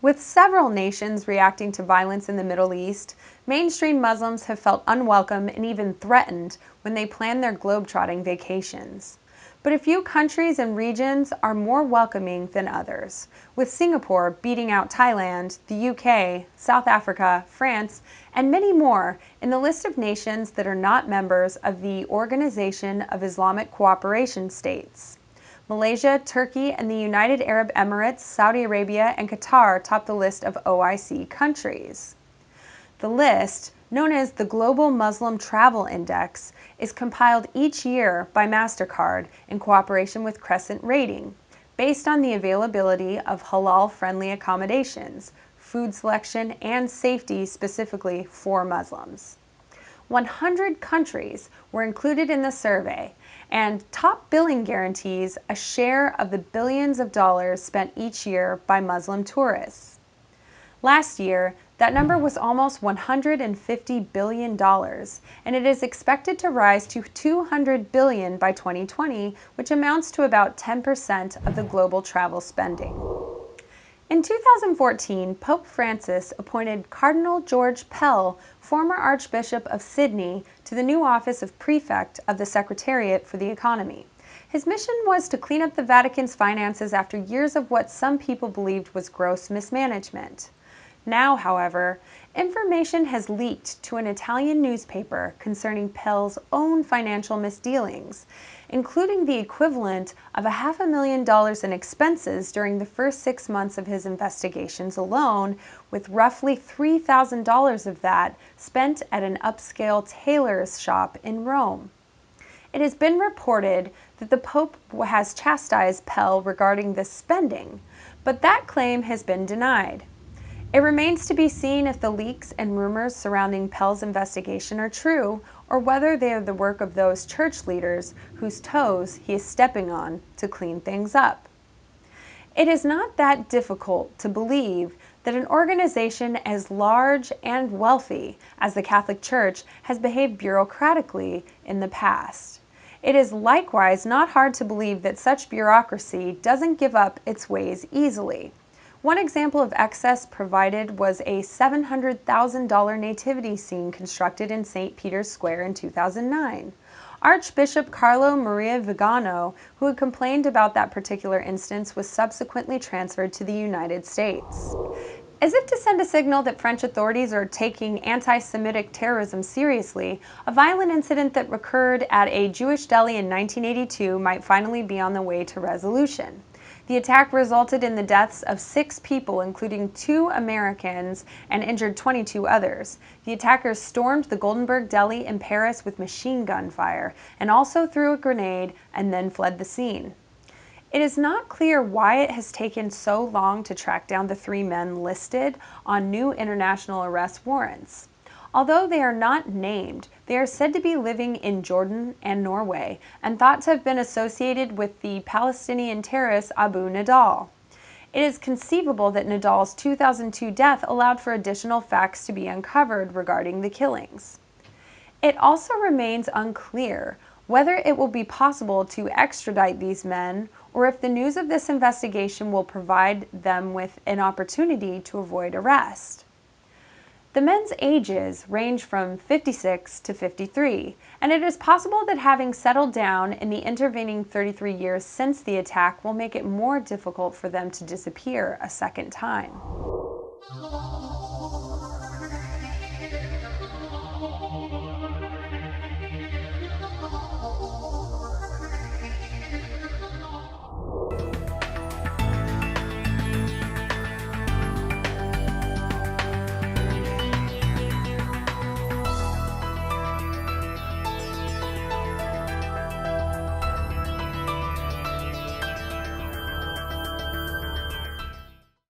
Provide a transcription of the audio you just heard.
With several nations reacting to violence in the Middle East, mainstream Muslims have felt unwelcome and even threatened when they plan their globetrotting vacations. But a few countries and regions are more welcoming than others, with Singapore beating out Thailand, the UK, South Africa, France, and many more in the list of nations that are not members of the Organization of Islamic Cooperation States. Malaysia, Turkey, and the United Arab Emirates, Saudi Arabia, and Qatar top the list of OIC countries. The list, known as the Global Muslim Travel Index, is compiled each year by MasterCard in cooperation with Crescent Rating, based on the availability of halal-friendly accommodations, food selection, and safety specifically for Muslims. 100 countries were included in the survey, and top billing guarantees a share of the billions of dollars spent each year by Muslim tourists. Last year, that number was almost $150 billion, and it is expected to rise to $200 billion by 2020, which amounts to about 10% of the global travel spending. In 2014, Pope Francis appointed Cardinal George Pell, former Archbishop of Sydney, to the new office of Prefect of the Secretariat for the Economy. His mission was to clean up the Vatican's finances after years of what some people believed was gross mismanagement. Now, however, information has leaked to an Italian newspaper concerning Pell's own financial misdealings, including the equivalent of $500,000 in expenses during the first 6 months of his investigations alone, with roughly $3,000 of that spent at an upscale tailor's shop in Rome. It has been reported that the Pope has chastised Pell regarding this spending, but that claim has been denied. It remains to be seen if the leaks and rumors surrounding Pell's investigation are true, or whether they are the work of those church leaders whose toes he is stepping on to clean things up. It is not that difficult to believe that an organization as large and wealthy as the Catholic Church has behaved bureaucratically in the past. It is likewise not hard to believe that such bureaucracy doesn't give up its ways easily. One example of excess provided was a $700,000 nativity scene constructed in St. Peter's Square in 2009. Archbishop Carlo Maria Vigano, who had complained about that particular instance, was subsequently transferred to the United States. As if to send a signal that French authorities are taking anti-Semitic terrorism seriously, a violent incident that occurred at a Jewish deli in 1982 might finally be on the way to resolution. The attack resulted in the deaths of 6 people, including 2 Americans, and injured 22 others. The attackers stormed the Goldenberg Deli in Paris with machine gun fire, and also threw a grenade and then fled the scene. It is not clear why it has taken so long to track down the 3 men listed on new international arrest warrants. Although they are not named, they are said to be living in Jordan and Norway, and thought to have been associated with the Palestinian terrorist Abu Nidal. It is conceivable that Nidal's 2002 death allowed for additional facts to be uncovered regarding the killings. It also remains unclear whether it will be possible to extradite these men, or if the news of this investigation will provide them with an opportunity to avoid arrest. The men's ages range from 56 to 53, and it is possible that having settled down in the intervening 33 years since the attack will make it more difficult for them to disappear a second time.